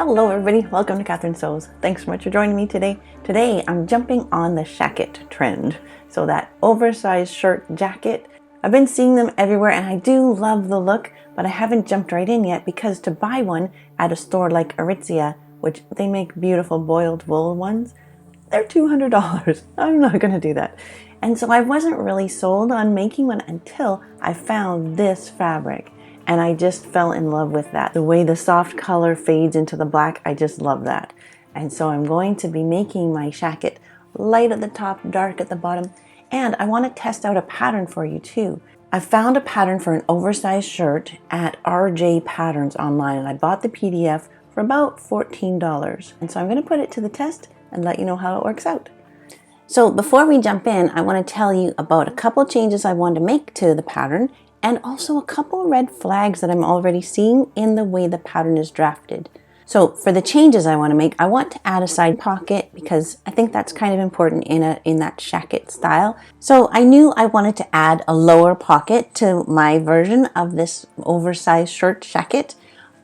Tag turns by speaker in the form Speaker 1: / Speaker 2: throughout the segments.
Speaker 1: Hello everybody, welcome to Catherine Sews. Thanks so much for joining me today. Today I'm jumping on the Shacket trend. So that oversized shirt jacket, I've been seeing them everywhere and I do love the look, but I haven't jumped right in yet because to buy one at a store like Aritzia, which they make beautiful boiled wool ones, they're $200. I'm not gonna do that. And so I wasn't really sold on making one until I found this fabric. And I just fell in love with that. The way the soft color fades into the black, I just love that. And so I'm going to be making my Shacket light at the top, dark at the bottom. And I want to test out a pattern for you too. I found a pattern for an oversized shirt at RJ Patterns online, and I bought the PDF for about $14. And so I'm going to put it to the test and let you know how it works out. So before we jump in, I want to tell you about a couple changes I want to make to the pattern, and also a couple red flags that I'm already seeing in the way the pattern is drafted. So for the changes I want to make, I want to add a side pocket because I think that's kind of important in that Shacket style. So I knew I wanted to add a lower pocket to my version of this oversized shirt Shacket,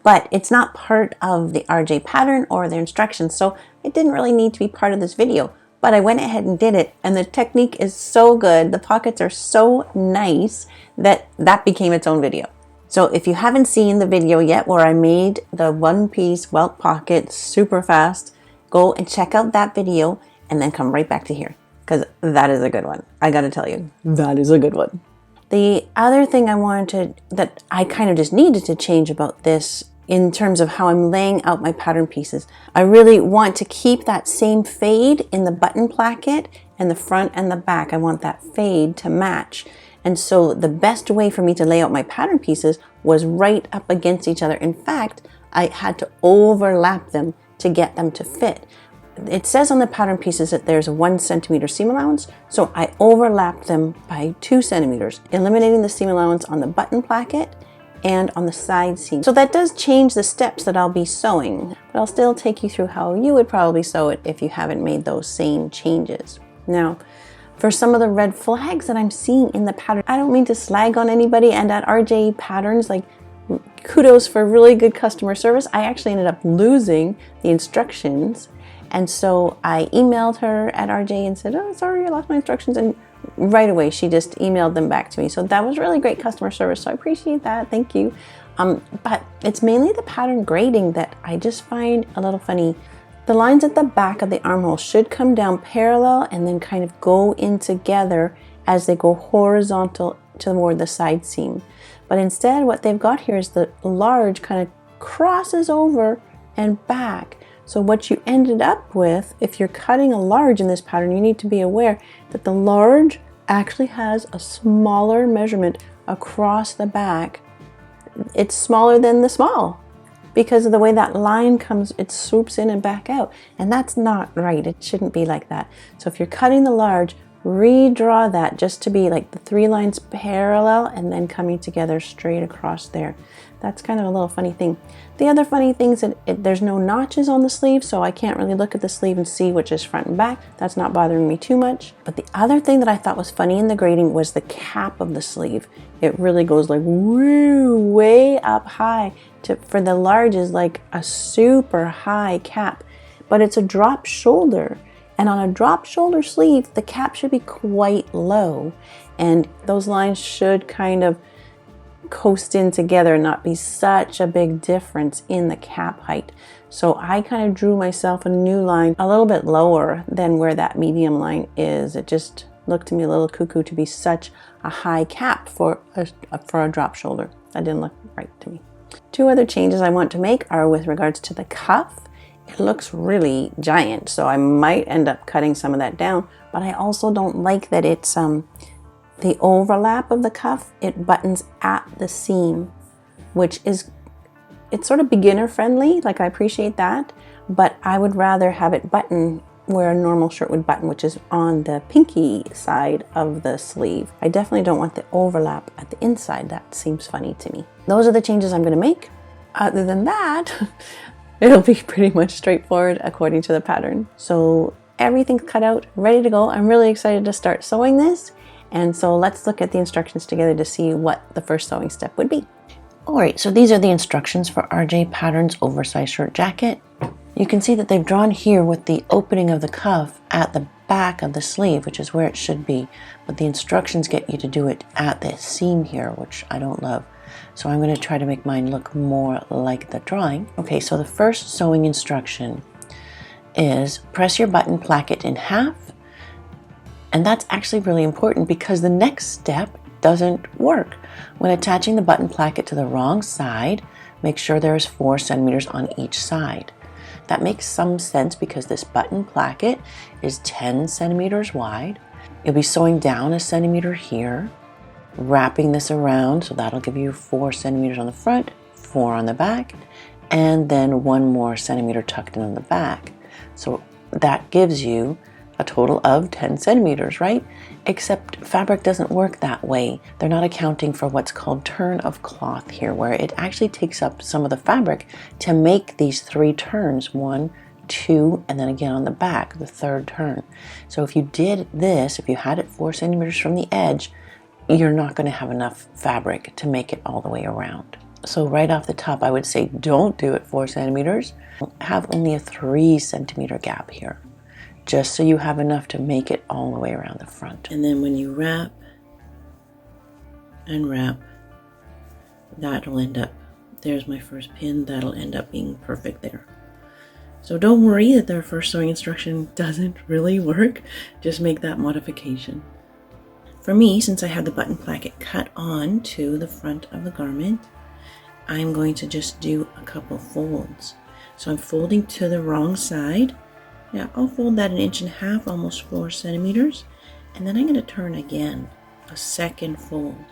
Speaker 1: but it's not part of the RJ pattern or their instructions, so it didn't really need to be part of this video. But I went ahead and did it, and the technique is so good, the pockets are so nice that became its own video. So if you haven't seen the video yet where I made the one-piece welt pocket super fast, go and check out that video and then come right back to here, because that is a good one. I gotta tell you, that is a good one. The other thing that I kind of just needed to change about this in terms of how I'm laying out my pattern pieces, I really want to keep that same fade in the button placket and the front and the back. I want that fade to match. And so the best way for me to lay out my pattern pieces was right up against each other. In fact, I had to overlap them to get them to fit. It says on the pattern pieces that there's a 1 centimeter seam allowance, so I overlapped them by 2 centimeters, eliminating the seam allowance on the button placket and on the side seam. So that does change the steps that I'll be sewing, but I'll still take you through how you would probably sew it if you haven't made those same changes. Now, for some of the red flags that I'm seeing in the pattern, I don't mean to slag on anybody, and at RJ Patterns, like, kudos for really good customer service. I actually ended up losing the instructions, and so I emailed her at RJ and said, oh, sorry, I lost my instructions, and right away she just emailed them back to me. So that was really great customer service, so I appreciate that, thank you. But it's mainly the pattern grading that I just find a little funny. The lines at the back of the armhole should come down parallel and then kind of go in together as they go horizontal toward the side seam. But instead what they've got here is the large kind of crosses over and back. So what you ended up with, if you're cutting a large in this pattern, you need to be aware that the large actually has a smaller measurement across the back. It's smaller than the small because of the way that line comes, it swoops in and back out. And that's not right. It shouldn't be like that. So if you're cutting the large, redraw that just to be like the 3 lines parallel and then coming together straight across there. That's kind of a little funny thing. The other funny thing is that there's no notches on the sleeve, so I can't really look at the sleeve and see which is front and back. That's not bothering me too much. But the other thing that I thought was funny in the grading was the cap of the sleeve. It really goes like woo, way up high. For the large is like a super high cap, but it's a drop shoulder. And on a drop shoulder sleeve, the cap should be quite low. And those lines should kind of coast in together and not be such a big difference in the cap height. So I kind of drew myself a new line a little bit lower than where that medium line is. It just looked to me a little cuckoo to be such a high cap for a drop shoulder. That didn't look right to me. 2 other changes I want to make are with regards to the cuff. It looks really giant, so I might end up cutting some of that down, but I also don't like that it's the overlap of the cuff, it buttons at the seam, which is, it's sort of beginner friendly, like I appreciate that, but I would rather have it button where a normal shirt would button, which is on the pinky side of the sleeve. I definitely don't want the overlap at the inside. That seems funny to me. Those are the changes I'm going to make. Other than that, it'll be pretty much straightforward according to the pattern. So everything's cut out, ready to go. I'm really excited to start sewing this. And so let's look at the instructions together to see what the first sewing step would be. Alright, so these are the instructions for RJ Pattern's oversized shirt jacket. You can see that they've drawn here with the opening of the cuff at the back of the sleeve, which is where it should be, but the instructions get you to do it at the seam here, which I don't love. So I'm going to try to make mine look more like the drawing. Okay, so the first sewing instruction is press your button placket in half, and that's actually really important because the next step doesn't work. When attaching the button placket to the wrong side, make sure there is 4 centimeters on each side. That makes some sense because this button placket is 10 centimeters wide. You'll be sewing down 1 centimeter here, wrapping this around, so that'll give you 4 centimeters on the front, 4 on the back, and then 1 more centimeter tucked in on the back. So that gives you a total of 10 centimeters, right? Except fabric doesn't work that way. They're not accounting for what's called turn of cloth here, where it actually takes up some of the fabric to make these 3 turns, 1, 2, and then again on the back, the 3rd turn. So if you did this, if you had it 4 centimeters from the edge, you're not going to have enough fabric to make it all the way around. So right off the top, I would say don't do it 4 centimeters. Have only a 3 centimeter gap here, just so you have enough to make it all the way around the front. And then when you wrap and wrap, that'll end up, there's my first pin, that'll end up being perfect there. So don't worry that their first sewing instruction doesn't really work, just make that modification. For me, since I have the button placket cut on to the front of the garment, I'm going to just do a couple folds. So I'm folding to the wrong side. Yeah, I'll fold that 1.5 inches, almost 4 centimeters. And then I'm going to turn again, a second fold.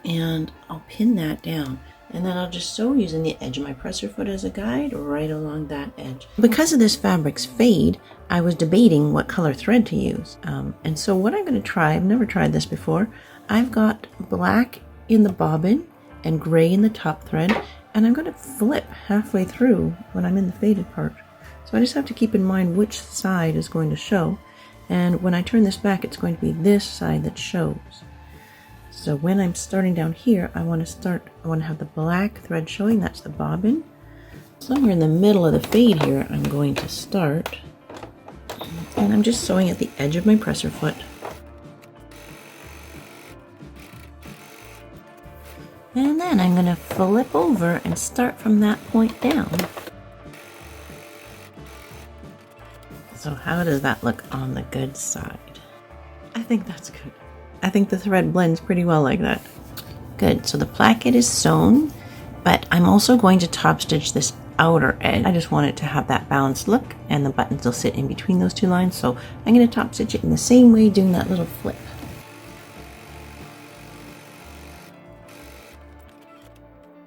Speaker 1: And I'll pin that down. And then I'll just sew using the edge of my presser foot as a guide right along that edge. Because of this fabric's fade, I was debating what color thread to use. And so what I'm going to try, I've never tried this before, I've got black in the bobbin and gray in the top thread. And I'm going to flip halfway through when I'm in the faded part. So I just have to keep in mind which side is going to show. And when I turn this back, it's going to be this side that shows. So when I'm starting down here, I want to have the black thread showing, that's the bobbin. Somewhere in the middle of the fade here, I'm going to start. And I'm just sewing at the edge of my presser foot. And then I'm going to flip over and start from that point down. So how does that look on the good side? I think that's good. I think the thread blends pretty well like that. Good, so the placket is sewn, but I'm also going to top stitch this outer edge. I just want it to have that balanced look, and the buttons will sit in between those 2 lines, so I'm going to top stitch it in the same way, doing that little flip.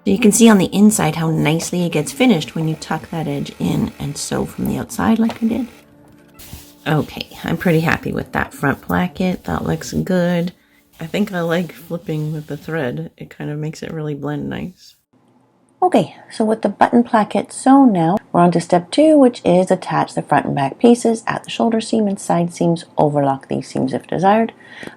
Speaker 1: So you can see on the inside how nicely it gets finished when you tuck that edge in and sew from the outside like I did. Okay, I'm pretty happy with that front placket. That looks good. I think I like flipping with the thread. It kind of makes it really blend nice. Okay, so with the button placket sewn now, we're on to step 2, which is attach the front and back pieces at the shoulder seam and side seams. Overlock these seams if desired.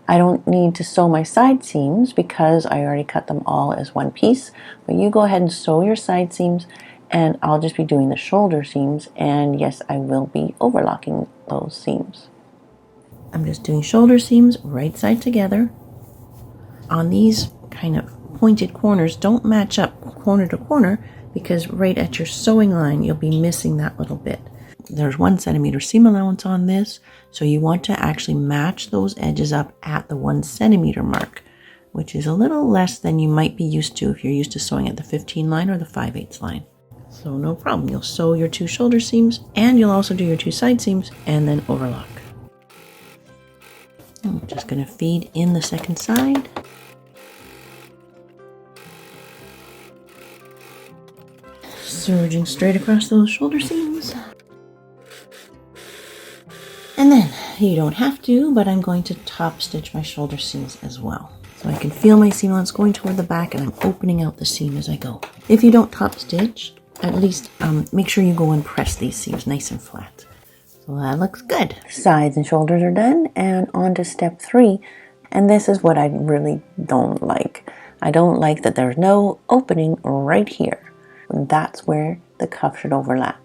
Speaker 1: I don't need to sew my side seams because I already cut them all as one piece, but you go ahead and sew your side seams, and I'll just be doing the shoulder seams, and yes, I will be overlocking those seams. I'm just doing shoulder seams right side together. On these kind of pointed corners, don't match up corner to corner because right at your sewing line you'll be missing that little bit. There's 1 centimeter seam allowance on this, so you want to actually match those edges up at the 1 centimeter mark, which is a little less than you might be used to if you're used to sewing at the 15 line or the 5/8 line. So no problem, you'll sew your 2 shoulder seams and you'll also do your 2 side seams and then overlock. I'm just going to feed in the second side. Serging straight across those shoulder seams. And then, you don't have to, but I'm going to top stitch my shoulder seams as well. So I can feel my seam allowance going toward the back and I'm opening out the seam as I go. If you don't top stitch, at least make sure you go and press these seams nice and flat. So that looks good. Sides and shoulders are done, and on to step 3. And this is what I really don't like. I don't like that there's no opening right here. That's where the cuff should overlap.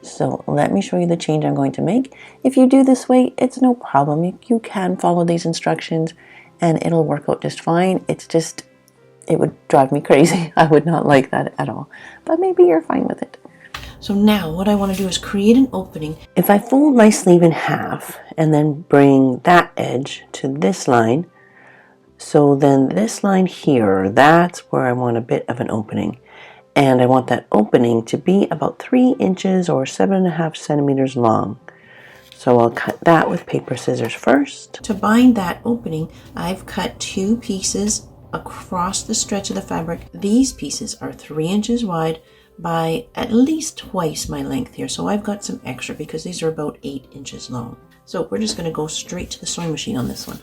Speaker 1: So let me show you the change I'm going to make. If you do this way, it's no problem. You can follow these instructions and it'll work out just fine. It's just, it would drive me crazy. I would not like that at all, but maybe you're fine with it. So now what I want to do is create an opening. If I fold my sleeve in half and then bring that edge to this line, so then this line here, that's where I want a bit of an opening. And I want that opening to be about 3 inches or 7.5 centimeters long. So I'll cut that with paper scissors first. To bind that opening, I've cut 2 pieces across the stretch of the fabric. These pieces are 3 inches wide by at least twice my length here. So I've got some extra because these are about 8 inches long. So we're just going to go straight to the sewing machine on this one.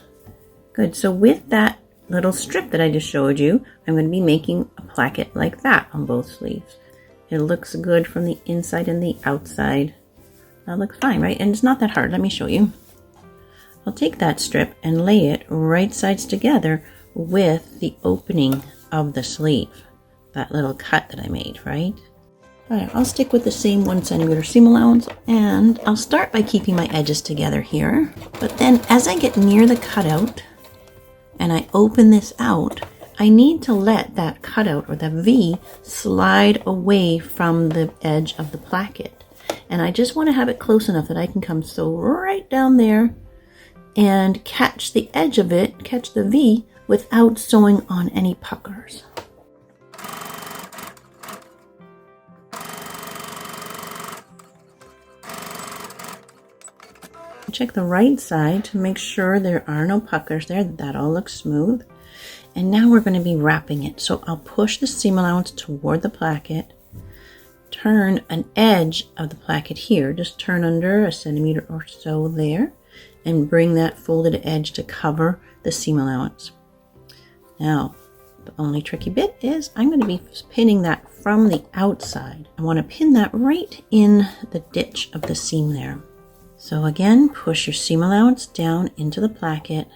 Speaker 1: Good, so with that little strip that I just showed you, I'm going to be making a placket like that on both sleeves. It looks good from the inside and the outside. That looks fine, right? And it's not that hard. Let me show you. I'll take that strip and lay it right sides together with the opening of the sleeve. That little cut that I made, right? Alright, I'll stick with the same 1 centimeter seam allowance, and I'll start by keeping my edges together here. But then as I get near the cutout, and I open this out, I need to let that cutout or the V slide away from the edge of the placket. And I just want to have it close enough that I can come sew right down there and catch the edge of it, catch the V, without sewing on any puckers. Check the right side to make sure there are no puckers there. That all looks smooth. And now we're going to be wrapping it. So I'll push the seam allowance toward the placket, turn an edge of the placket here, just turn under 1 centimeter or so there, and bring that folded edge to cover the seam allowance. Now, the only tricky bit is I'm going to be pinning that from the outside. I want to pin that right in the ditch of the seam there. So again, push your seam allowance down into the placket,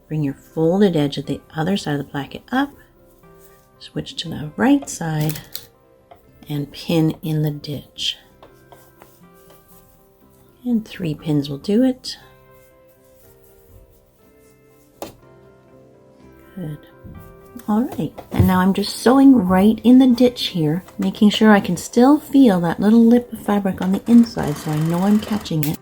Speaker 1: bring your folded edge of the other side of the placket up, switch to the right side, and pin in the ditch. And 3 pins will do it. Good. Alright, and now I'm just sewing right in the ditch here, making sure I can still feel that little lip of fabric on the inside so I know I'm catching it.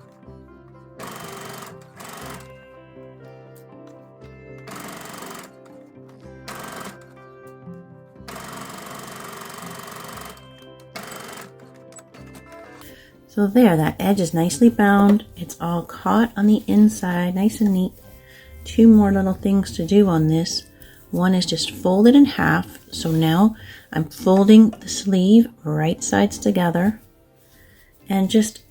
Speaker 1: So there, that edge is nicely bound. It's all caught on the inside, nice and neat. 2 more little things to do on this. One is just fold it in half. So now I'm folding the sleeve right sides together and just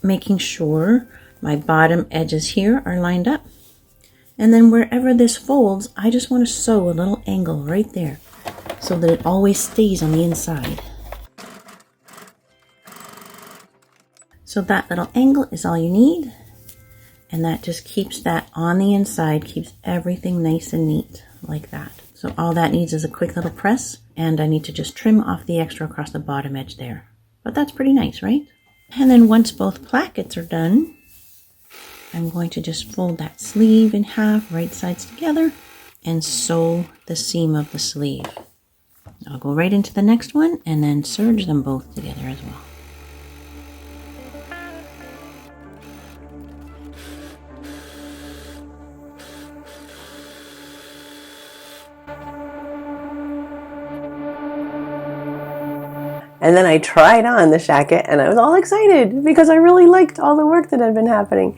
Speaker 1: making sure my bottom edges here are lined up. And then wherever this folds, I just want to sew a little angle right there so that it always stays on the inside. So that little angle is all you need, and that just keeps that on the inside, keeps everything nice and neat like that. So all that needs is a quick little press, and I need to just trim off the extra across the bottom edge there. But that's pretty nice, right? And then once both plackets are done, I'm going to just fold that sleeve in half, right sides together, and sew the seam of the sleeve. I'll go right into the next one and then serge them both together as well.
Speaker 2: And then I tried on the Shacket and I was all excited because I really liked all the work that had been happening.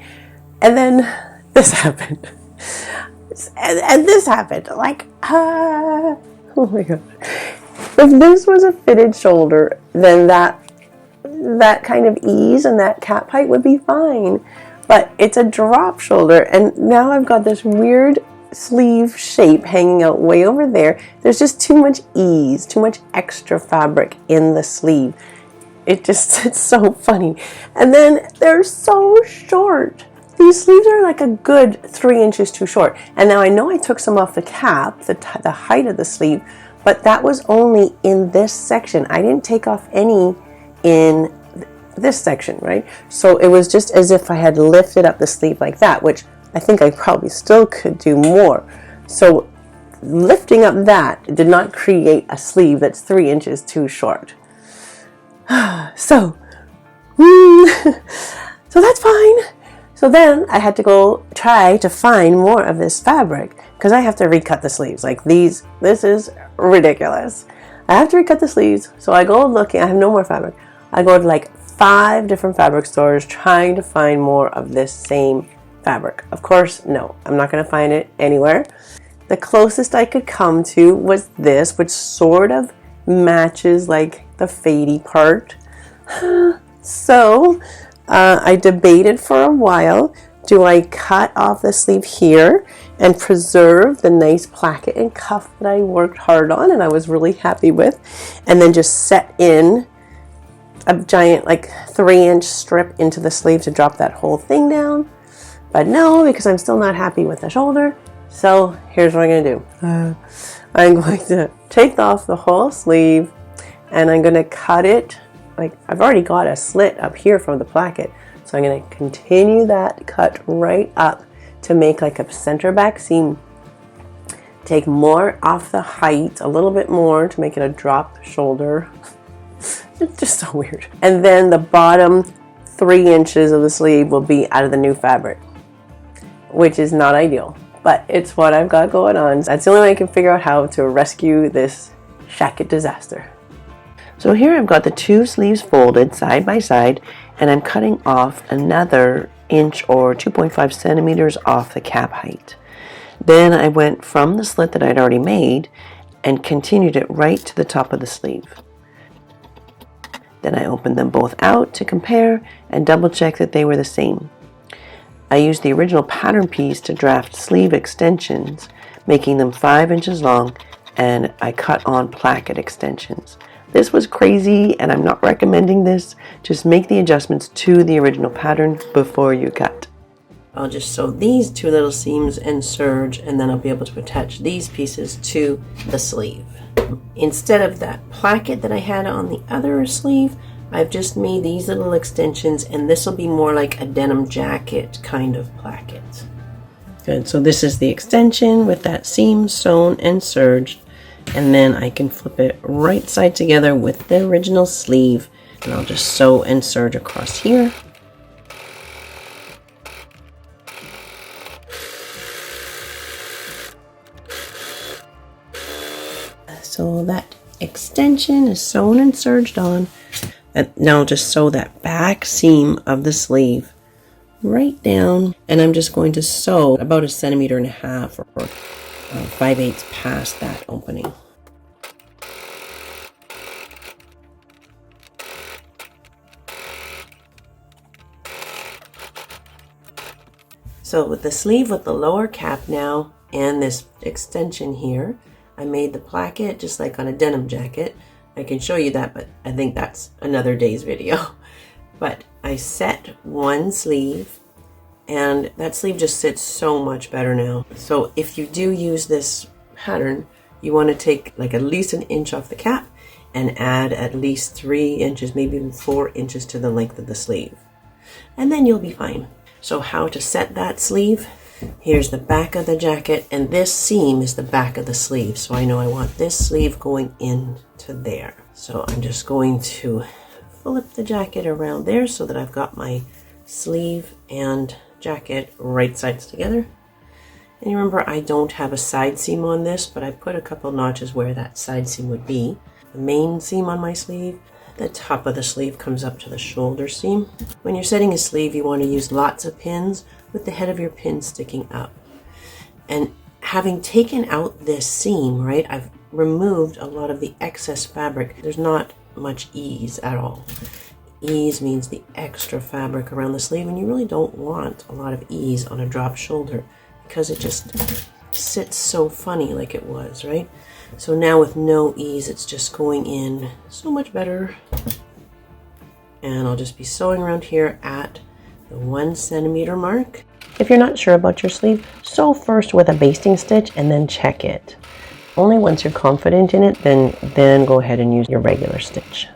Speaker 2: And then this happened. And this happened. Like, oh my God. If this was a fitted shoulder, then that kind of ease and that cap height would be fine. But it's a drop shoulder, and now I've got this weird sleeve shape hanging out way over there. There's just too much ease, too much extra fabric in the sleeve. It's so funny. And then they're so short. these sleeves are like a good 3 inches too short. And now I know I took some off the cap, the height of the sleeve, but that was only in this section. I didn't take off any in this section, right? So it was just as if I had lifted up the sleeve like that, which I think I probably still could do more. So lifting up that did not create a sleeve that's 3 inches too short. So that's fine. So then I had to go try to find more of this fabric because I have to recut the sleeves. Like this is ridiculous. I have to recut the sleeves. So I go looking, I have no more fabric. I go to like 5 different fabric stores trying to find more of this same fabric. Of course, no, I'm not going to find it anywhere. The closest I could come to was this, which sort of matches like the fadey part. So I debated for a while. Do I cut off the sleeve here and preserve the nice placket and cuff that I worked hard on and I was really happy with, and then just set in a giant like 3-inch strip into the sleeve to drop that whole thing down? But no, because I'm still not happy with the shoulder. So here's what I'm going to do. I'm going to take off the whole sleeve and I'm going to cut it. Like I've already got a slit up here from the placket. So I'm going to continue that cut right up to make like a center back seam. Take more off the height, a little bit more to make it a drop shoulder. It's just so weird. And then the bottom 3 inches of the sleeve will be out of the new fabric, which is not ideal, but it's what I've got going on. That's the only way I can figure out how to rescue this Shacket disaster. So here I've got the 2 sleeves folded side by side, and I'm cutting off another inch or 2.5 centimeters off the cap height. Then I went from the slit that I'd already made and continued it right to the top of the sleeve. Then I opened them both out to compare and double check that they were the same. I used the original pattern piece to draft sleeve extensions, making them 5 inches long, and I cut on placket extensions. This was crazy and I'm not recommending this. Just make the adjustments to the original pattern before you cut. I'll just sew these 2 little seams and serge, and then I'll be able to attach these pieces to the sleeve. Instead of that placket that I had on the other sleeve, I've just made these little extensions, and this will be more like a denim jacket kind of placket. Good, so this is the extension with that seam sewn and serged, and then I can flip it right side together with the original sleeve, and I'll just sew and serge across here. So that extension is sewn and serged on. And now I'll just sew that back seam of the sleeve right down. And I'm just going to sew about 1.5 centimeters or 5/8 past that opening. So with the sleeve with the lower cap now and this extension here, I made the placket just like on a denim jacket. I can show you that, but I think that's another day's video. But I set one sleeve, and that sleeve just sits so much better now. So if you do use this pattern, you want to take like at least 1 inch off the cap and add at least 3 inches, maybe even 4 inches to the length of the sleeve. And then you'll be fine. So how to set that sleeve? Here's the back of the jacket, and this seam is the back of the sleeve. So I know I want this sleeve going into there. So I'm just going to flip the jacket around there so that I've got my sleeve and jacket right sides together. And you remember, I don't have a side seam on this, but I put a couple notches where that side seam would be. The main seam on my sleeve, the top of the sleeve comes up to the shoulder seam. When you're setting a sleeve, you want to use lots of pins with the head of your pin sticking up. And having taken out this seam, right, I've removed a lot of the excess fabric. There's not much ease at all. Ease means the extra fabric around the sleeve, and you really don't want a lot of ease on a drop shoulder because it just sits so funny like it was, right? So now with no ease, it's just going in so much better. And I'll just be sewing around here at the 1 centimeter mark. If you're not sure about your sleeve, sew first with a basting stitch and then check it. Only once you're confident in it, then go ahead and use your regular stitch.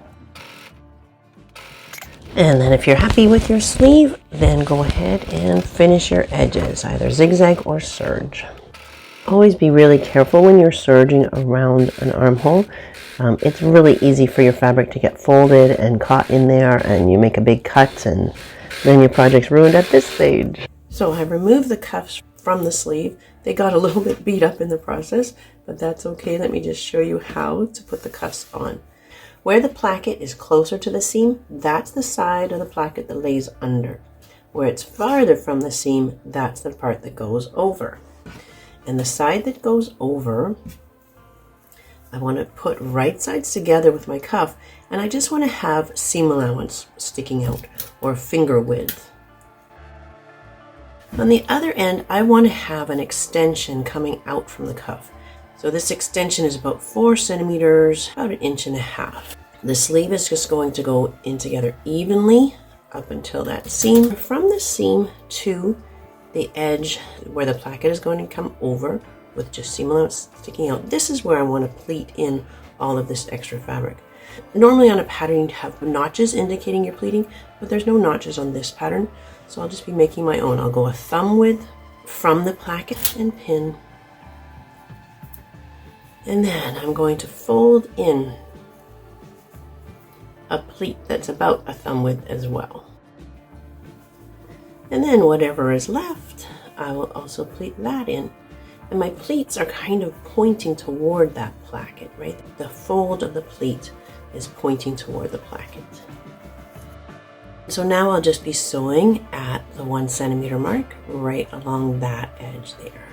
Speaker 2: And then if you're happy with your sleeve, then go ahead and finish your edges, either zigzag or serge. Always be really careful when you're serging around an armhole. It's really easy for your fabric to get folded and caught in there, and you make a big cut, and then your project's ruined at this stage. So I removed the cuffs from the sleeve. They got a little bit beat up in the process, but that's okay. Let me just show you how to put the cuffs on. Where the placket is closer to the seam, that's the side of the placket that lays under. Where it's farther from the seam, that's the part that goes over. And the side that goes over, I want to put right sides together with my cuff, and I just want to have seam allowance sticking out, or finger width. On the other end, I want to have an extension coming out from the cuff. So this extension is about 4 centimeters, about 1.5 inches. The sleeve is just going to go in together evenly up until that seam. From the seam to the edge where the placket is going to come over with just seam allowance sticking out, this is where I want to pleat in all of this extra fabric. Normally on a pattern you'd have notches indicating you're pleating, but there's no notches on this pattern, so I'll just be making my own. I'll go a thumb width from the placket and pin. And then I'm going to fold in a pleat that's about a thumb width as well. And then whatever is left, I will also pleat that in. And my pleats are kind of pointing toward that placket, right? The fold of the pleat is pointing toward the placket. So now I'll just be sewing at the 1 centimeter mark right along that edge there.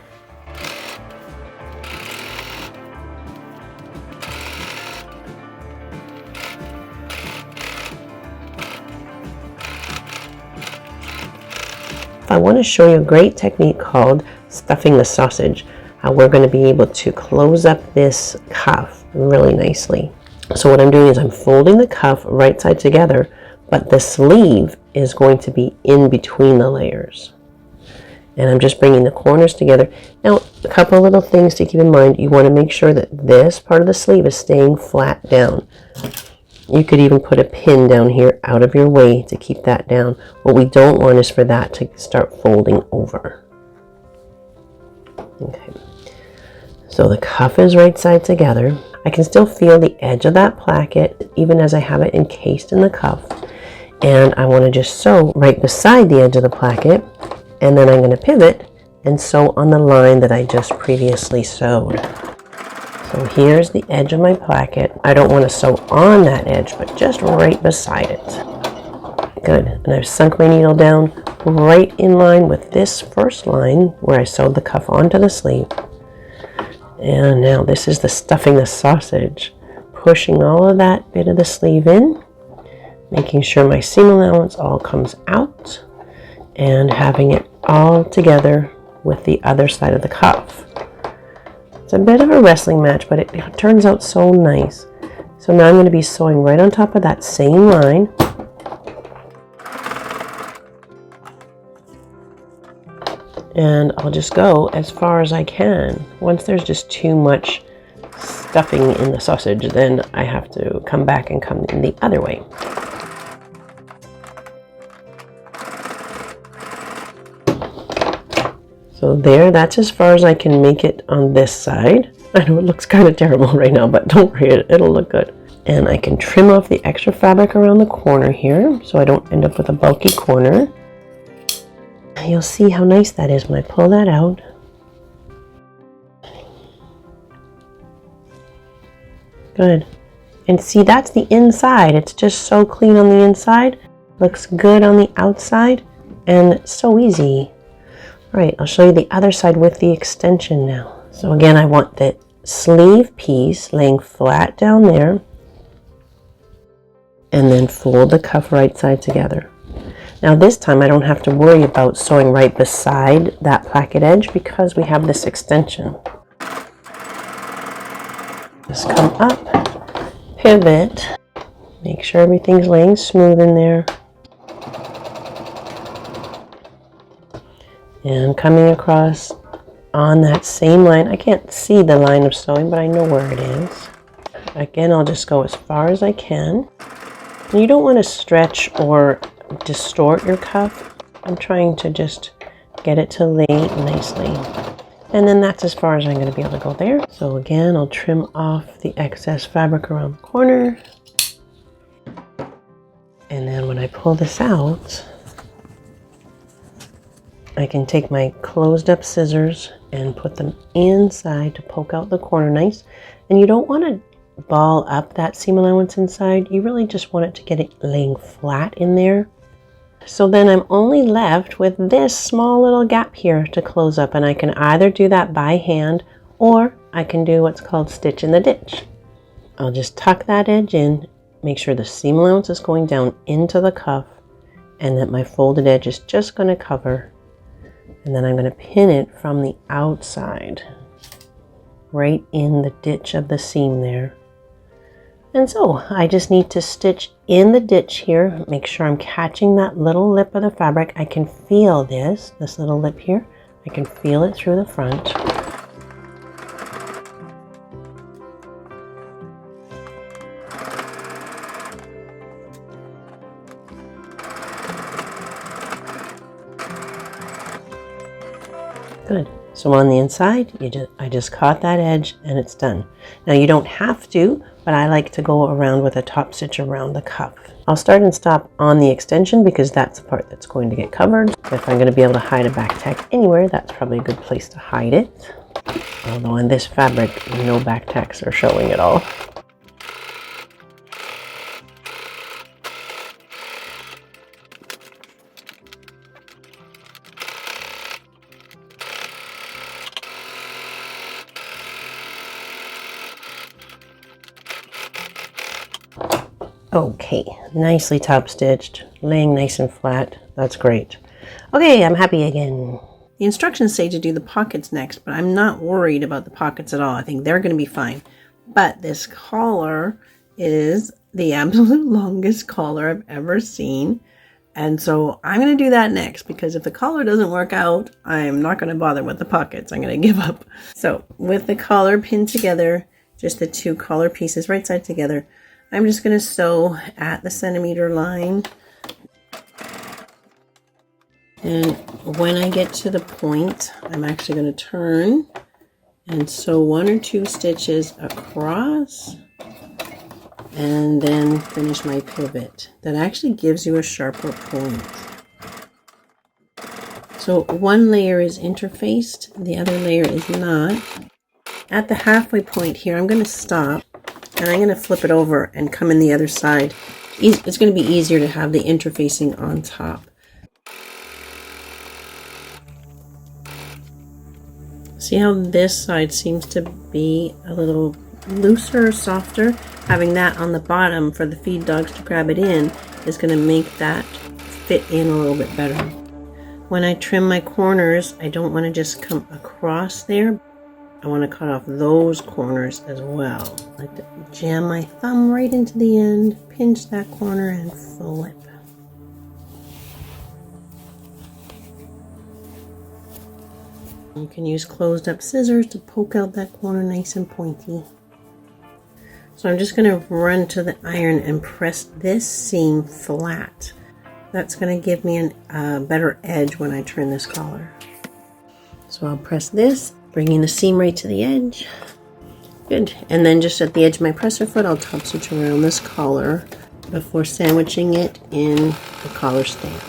Speaker 2: I want to show you a great technique called stuffing the sausage, how we're going to be able to close up this cuff really nicely. So what I'm doing is I'm folding the cuff right side together, but the sleeve is going to be in between the layers. And I'm just bringing the corners together. Now, a couple of little things to keep in mind. You want to make sure that this part of the sleeve is staying flat down. You could even put a pin down here out of your way to keep that down. What we don't want is for that to start folding over. Okay, so the cuff is right side together. I can still feel the edge of that placket even as I have it encased in the cuff. And I want to just sew right beside the edge of the placket, and then I'm going to pivot and sew on the line that I just previously sewed. So here's the edge of my placket. I don't want to sew on that edge, but just right beside it. Good. And I've sunk my needle down right in line with this first line where I sewed the cuff onto the sleeve. And now this is the stuffing the sausage. Pushing all of that bit of the sleeve in, making sure my seam allowance all comes out, and having it all together with the other side of the cuff. It's a bit of a wrestling match, but it turns out so nice. So now I'm going to be sewing right on top of that same line. And I'll just go as far as I can. Once there's just too much stuffing in the sausage, then I have to come back and come in the other way. So there, that's as far as I can make it on this side. I know it looks kind of terrible right now, but don't worry, it'll look good. And I can trim off the extra fabric around the corner here so I don't end up with a bulky corner. You'll see how nice that is when I pull that out. Good. And see, that's the inside. It's just so clean on the inside. Looks good on the outside, and so easy. All right, I'll show you the other side with the extension now. So again, I want the sleeve piece laying flat down there, and then fold the cuff right side together. Now this time I don't have to worry about sewing right beside that placket edge because we have this extension. Just come up, pivot, make sure everything's laying smooth in there. And coming across on that same line, I can't see the line of sewing, but I know where it is. Again, I'll just go as far as I can. And you don't want to stretch or distort your cuff. I'm trying to just get it to lay nicely. And then that's as far as I'm going to be able to go there. So again, I'll trim off the excess fabric around the corner. And then when I pull this out, I can take my closed up scissors and put them inside to poke out the corner nice. And you don't want to ball up that seam allowance inside. You really just want it to get it laying flat in there. So then I'm only left with this small little gap here to close up, and I can either do that by hand or I can do what's called stitch in the ditch. I'll just tuck that edge in, make sure the seam allowance is going down into the cuff and that my folded edge is just going to cover, and then I'm going to pin it from the outside right in the ditch of the seam there. And so I just need to stitch in the ditch here, make sure I'm catching that little lip of the fabric. I can feel this little lip here. I can feel it through the front. Good. So on the inside, I just caught that edge and it's done. Now you don't have to, but I like to go around with a top stitch around the cuff. I'll start and stop on the extension because that's the part that's going to get covered. If I'm going to be able to hide a back tack anywhere, that's probably a good place to hide it. Although on this fabric, no back tacks are showing at all. Okay, nicely top stitched, laying nice and flat. That's great. Okay, I'm happy again. The instructions say to do the pockets next, but I'm not worried about the pockets at all. I think they're going to be fine. But this collar is the absolute longest collar I've ever seen. And so I'm going to do that next, because if the collar doesn't work out, I'm not going to bother with the pockets. I'm going to give up. So with the collar pinned together, just the two collar pieces right side together, I'm just going to sew at the centimeter line. And when I get to the point, I'm actually going to turn and sew 1 or 2 stitches across and then finish my pivot. That actually gives you a sharper point. So one layer is interfaced, the other layer is not. At the halfway point here, I'm going to stop. And I'm going to flip it over and come in the other side. It's going to be easier to have the interfacing on top. See how this side seems to be a little looser or softer? Having that on the bottom for the feed dogs to grab it in is going to make that fit in a little bit better. When I trim my corners, I don't want to just come across there. I want to cut off those corners as well. I like to jam my thumb right into the end, pinch that corner, and flip. You can use closed up scissors to poke out that corner nice and pointy. So I'm just going to run to the iron and press this seam flat. That's going to give me a better edge when I turn this collar. So I'll press this, bringing the seam right to the edge. Good. And then just at the edge of my presser foot, I'll top stitch around this collar before sandwiching it in the collar stand.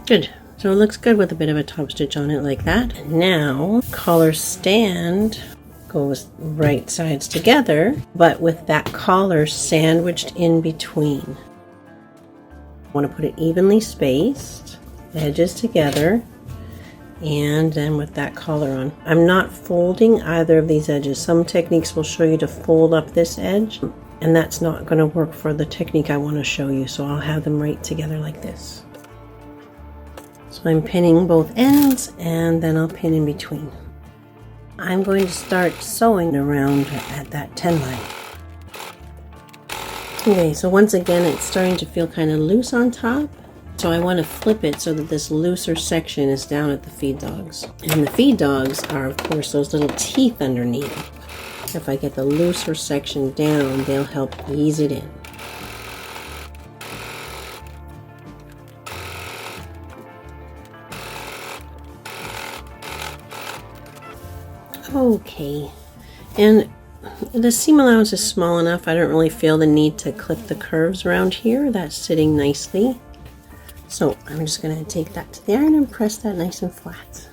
Speaker 2: Good. So it looks good with a bit of a top stitch on it like that. And now, collar stand goes right sides together, but with that collar sandwiched in between. I want to put it evenly spaced, edges together, and then with that collar on. I'm not folding either of these edges. Some techniques will show you to fold up this edge, and that's not going to work for the technique I want to show you, so I'll have them right together like this. So I'm pinning both ends, and then I'll pin in between. I'm going to start sewing around at that 10 line. Okay, so once again, it's starting to feel kind of loose on top. So I want to flip it so that this looser section is down at the feed dogs. And the feed dogs are, of course, those little teeth underneath. If I get the looser section down, they'll help ease it in. Okay, and the seam allowance is small enough. I don't really feel the need to clip the curves around here. That's sitting nicely. So I'm just going to take that to the iron and press that nice and flat.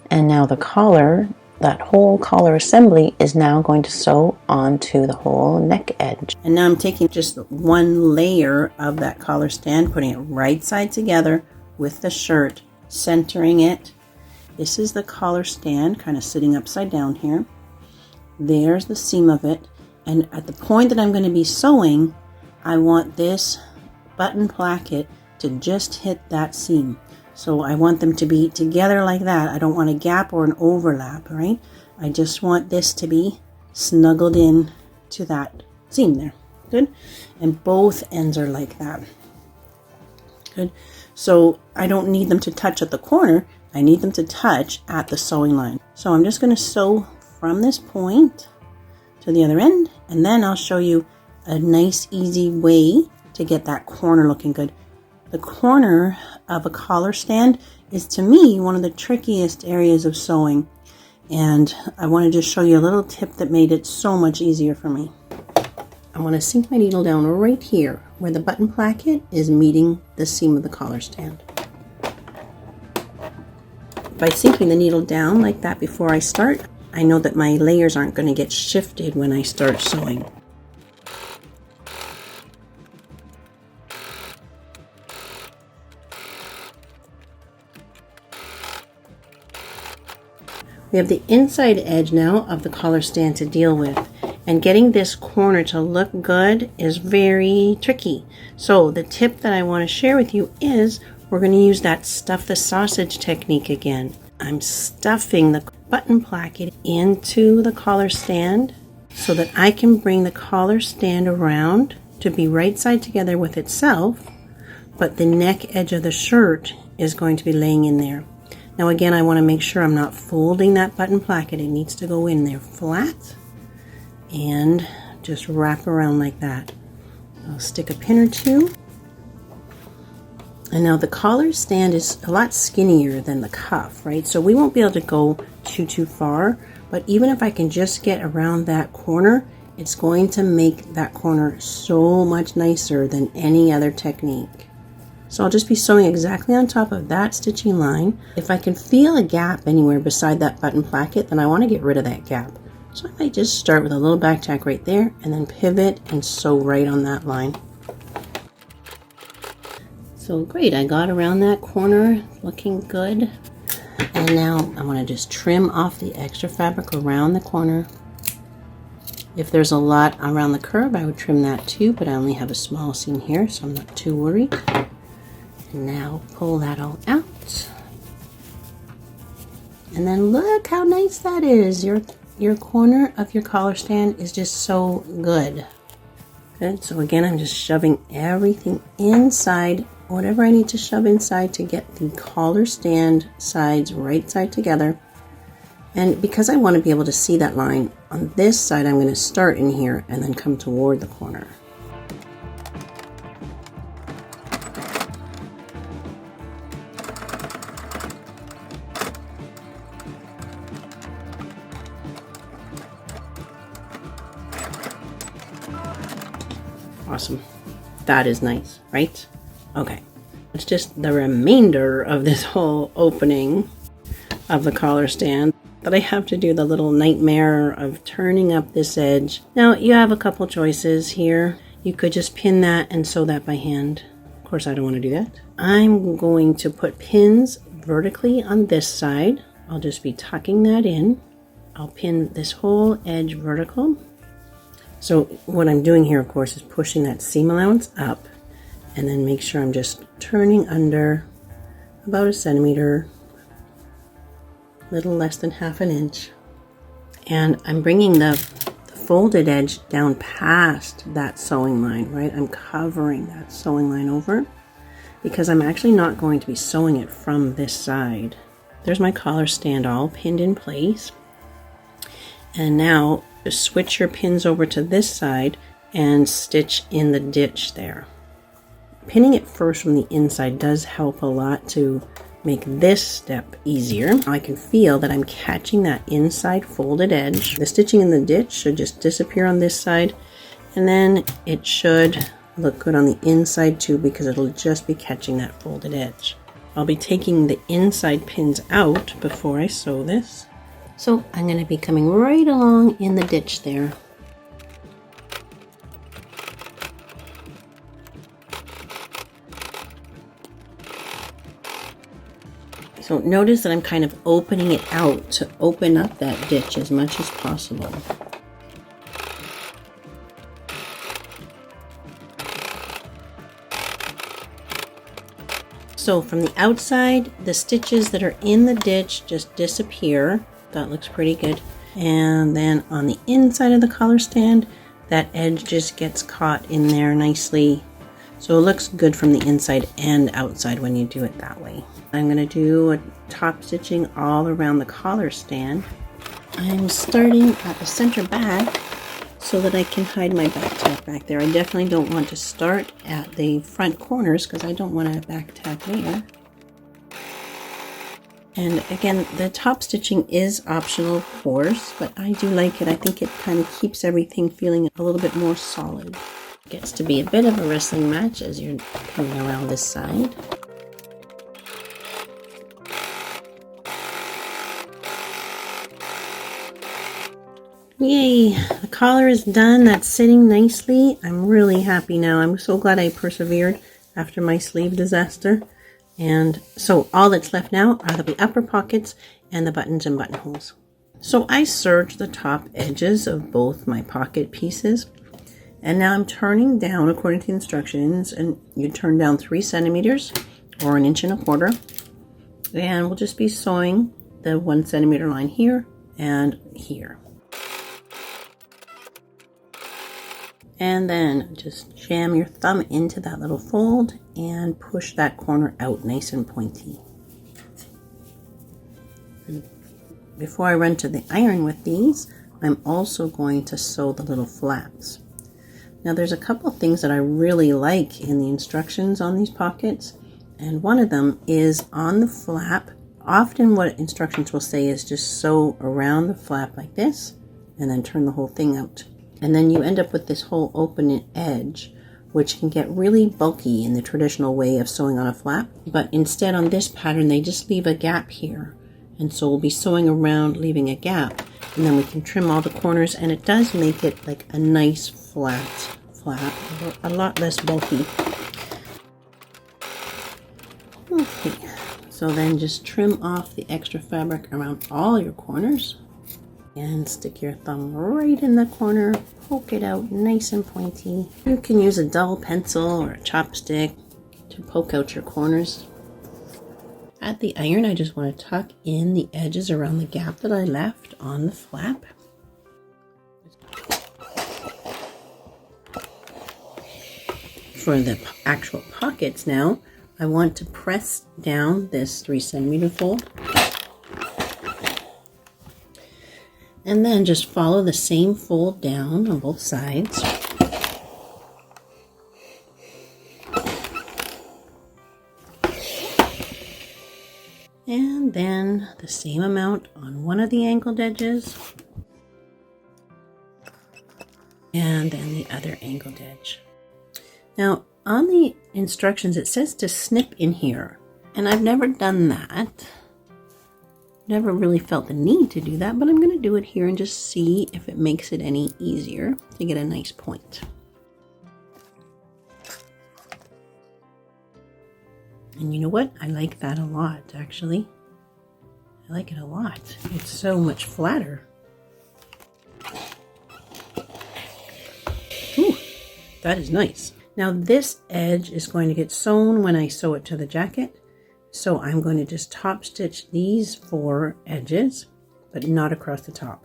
Speaker 1: And now the collar, that whole collar assembly is now going to sew onto the whole neck edge.
Speaker 2: And now I'm taking just one layer of that collar stand, putting it right side together with the shirt, centering it. This is the collar stand, kind of sitting upside down here. There's the seam of it. And at the point that I'm going to be sewing, I want this button placket to just hit that seam. So I want them to be together like that. I don't want a gap or an overlap, right? I just want this to be snuggled in to that seam there. Good. And both ends are like that. Good. So I don't need them to touch at the corner. I need them to touch at the sewing line. So I'm just going to sew from this point to the other end, and then I'll show you a nice easy way to get that corner looking good. The corner of a collar stand is, to me, one of the trickiest areas of sewing, and I want to just show you a little tip that made it so much easier for me. I want to sink my needle down right here where the button placket is meeting the seam of the collar stand. By sinking the needle down like that before I start, I know that my layers aren't going to get shifted when I start sewing. We have the inside edge now of the collar stand to deal with, and getting this corner to look good is very tricky. So the tip that I want to share with you is we're going to use that stuff the sausage technique again. I'm stuffing the button placket into the collar stand so that I can bring the collar stand around to be right side together with itself, but the neck edge of the shirt is going to be laying in there. Now again, I want to make sure I'm not folding that button placket. It needs to go in there flat and just wrap around like that. I'll stick a pin or two. And now the collar stand is a lot skinnier than the cuff, right? So we won't be able to go too far, but even if I can just get around that corner, it's going to make that corner so much nicer than any other technique. So I'll just be sewing exactly on top of that stitching line. If I can feel a gap anywhere beside that button placket, then I want to get rid of that gap. So I might just start with a little back tack right there and then pivot and sew right on that line. So great, I got around that corner, looking good. And now I want to just trim off the extra fabric around the corner. If there's a lot around the curve, I would trim that too, but I only have a small seam here, so I'm not too worried. And now pull that all out. And then look how nice that is. Your corner of your collar stand is just so good. Good, so again, I'm just shoving everything inside, whatever I need to shove inside to get the collar stand sides right side together. And because I want to be able to see that line, on this side I'm going to start in here and then come toward the corner. Awesome. That is nice, right? Okay. It's just the remainder of this whole opening of the collar stand that I have to do the little nightmare of turning up this edge. Now, you have a couple choices here. You could just pin that and sew that by hand. Of course, I don't want to do that. I'm going to put pins vertically on this side. I'll just be tucking that in. I'll pin this whole edge vertical. So what I'm doing here, of course, is pushing that seam allowance up and then make sure I'm just turning under about 1 centimeter little less than 1/2 inch. And I'm bringing the folded edge down past that sewing line, right? I'm covering that sewing line over because I'm actually not going to be sewing it from this side. There's my collar stand all pinned in place. And now just switch your pins over to this side and stitch in the ditch there. Pinning it first from the inside does help a lot to make this step easier. I can feel that I'm catching that inside folded edge. The stitching in the ditch should just disappear on this side, and then it should look good on the inside too because it'll just be catching that folded edge. I'll be taking the inside pins out before I sew this. So I'm going to be coming right along in the ditch there. So notice that I'm kind of opening it out to open up that ditch as much as possible. So from the outside, the stitches that are in the ditch just disappear. That looks pretty good. And then on the inside of the collar stand, that edge just gets caught in there nicely. So it looks good from the inside and outside when you do it that way. I'm going to do a top stitching all around the collar stand. I'm starting at the center back so that I can hide my back tack back there. I definitely don't want to start at the front corners because I don't want to back tack there. And again, the top stitching is optional, of course, but I do like it. I think it kind of keeps everything feeling a little bit more solid. It gets to be a bit of a wrestling match as you're coming around this side. Yay, the collar is done. That's sitting nicely. I'm really happy now. I'm so glad I persevered after my sleeve disaster. And so all that's left now are the upper pockets and the buttons and buttonholes. So I serged the top edges of both my pocket pieces. And now I'm turning down according to the instructions, and you turn down 3 centimeters or 1.25 inches. And we'll just be sewing the 1 centimeter line here and here. And then just jam your thumb into that little fold and push that corner out nice and pointy. Before I run to the iron with these, I'm also going to sew the little flaps. Now there's a couple things that I really like in the instructions on these pockets, and one of them is on the flap. Often what instructions will say is just sew around the flap like this and then turn the whole thing out. And then you end up with this whole open edge, which can get really bulky in the traditional way of sewing on a flap. But instead on this pattern, they just leave a gap here. And so we'll be sewing around, leaving a gap. And then we can trim all the corners, and it does make it like a nice flat flap, a lot less bulky. Okay, so then just trim off the extra fabric around all your corners. And stick your thumb right in the corner, poke it out nice and pointy. You can use a dull pencil or a chopstick to poke out your corners. At the iron, I just want to tuck in the edges around the gap that I left on the flap. For the actual pockets now, I want to press down this 3 centimeter fold. And then just follow the same fold down on both sides. And then the same amount on one of the angled edges. And then the other angled edge. Now on the instructions it says to snip in here. And I've never done that. Never really felt the need to do that, but I'm going to do it here and just see if it makes it any easier to get a nice point. And you know what? I like that a lot, actually. I like it a lot. It's so much flatter. Ooh, that is nice. Now this edge is going to get sewn when I sew it to the jacket. So I'm going to just top stitch these 4 edges, but not across the top.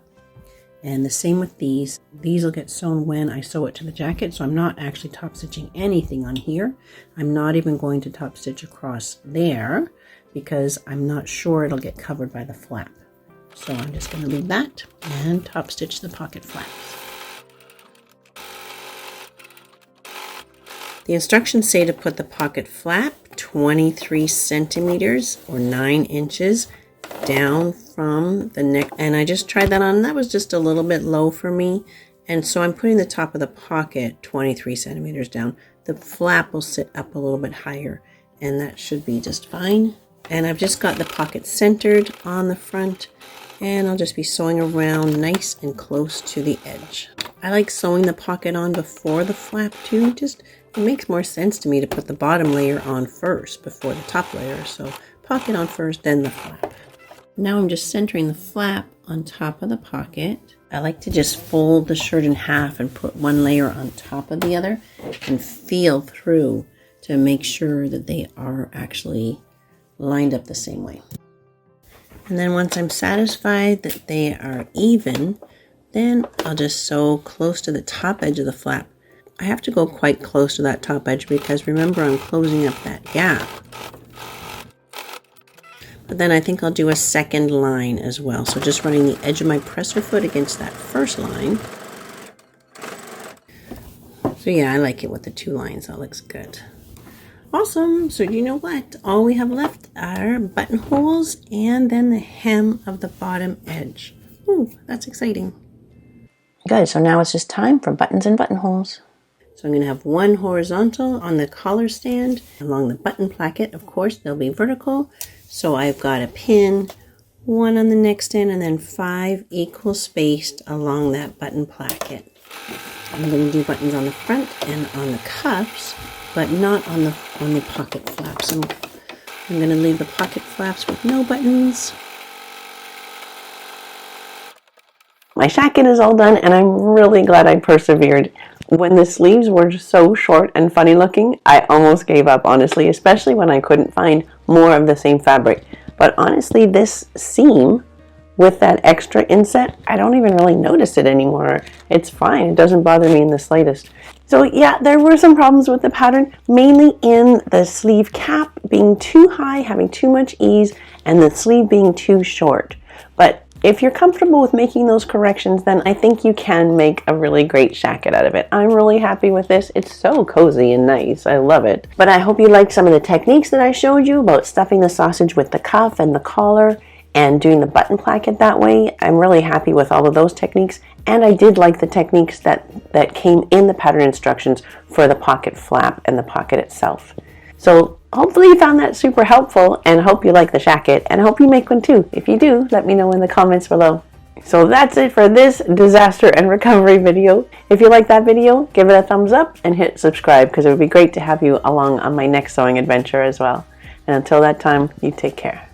Speaker 2: And the same with these. These will get sewn when I sew it to the jacket, so I'm not actually top stitching anything on here. I'm not even going to top stitch across there because I'm not sure it'll get covered by the flap. So I'm just going to leave that and top stitch the pocket flaps. The instructions say to put the pocket flap 23 centimeters or 9 inches down from the neck, and I just tried that on, and that was just a little bit low for me, and so I'm putting the top of the pocket 23 centimeters down. The flap will sit up a little bit higher, and that should be just fine. And I've just got the pocket centered on the front, and I'll just be sewing around nice and close to the edge. I like sewing the pocket on before the flap too. It makes more sense to me to put the bottom layer on first before the top layer. So pocket on first, then the flap. Now I'm just centering the flap on top of the pocket. I like to just fold the shirt in half and put one layer on top of the other and feel through to make sure that they are actually lined up the same way. And then once I'm satisfied that they are even, then I'll just sew close to the top edge of the flap. I have to go quite close to that top edge because remember I'm closing up that gap. But then I think I'll do a second line as well. So just running the edge of my presser foot against that first line. So yeah, I like it with the 2 lines. That looks good. Awesome. So you know what? All we have left are buttonholes and then the hem of the bottom edge. Ooh, that's exciting.
Speaker 1: Good, so now it's just time for buttons and buttonholes.
Speaker 2: So I'm going to have 1 horizontal on the collar stand. Along the button placket, of course, they'll be vertical. So I've got a pin, 1 on the next end, and then 5 equal spaced along that button placket. I'm going to do buttons on the front and on the cuffs, but not on the pocket flaps. So I'm going to leave the pocket flaps with no buttons.
Speaker 1: My shacket is all done, and I'm really glad I persevered. When the sleeves were so short and funny looking, I almost gave up, honestly, especially when I couldn't find more of the same fabric. But honestly, this seam with that extra inset, I don't even really notice it anymore. It's fine. It doesn't bother me in the slightest. So yeah, there were some problems with the pattern, mainly in the sleeve cap being too high, having too much ease, and the sleeve being too short. But if you're comfortable with making those corrections, then I think you can make a really great shacket out of it. I'm really happy with this. It's so cozy and nice. I love it. But I hope you liked some of the techniques that I showed you about stuffing the sausage with the cuff and the collar and doing the button placket that way. I'm really happy with all of those techniques. And I did like the techniques that came in the pattern instructions for the pocket flap and the pocket itself. So hopefully you found that super helpful, and hope you like the shacket, and I hope you make one too. If you do, let me know in the comments below. So that's it for this disaster and recovery video. If you like that video, give it a thumbs up and hit subscribe, because it would be great to have you along on my next sewing adventure as well. And until that time, you take care.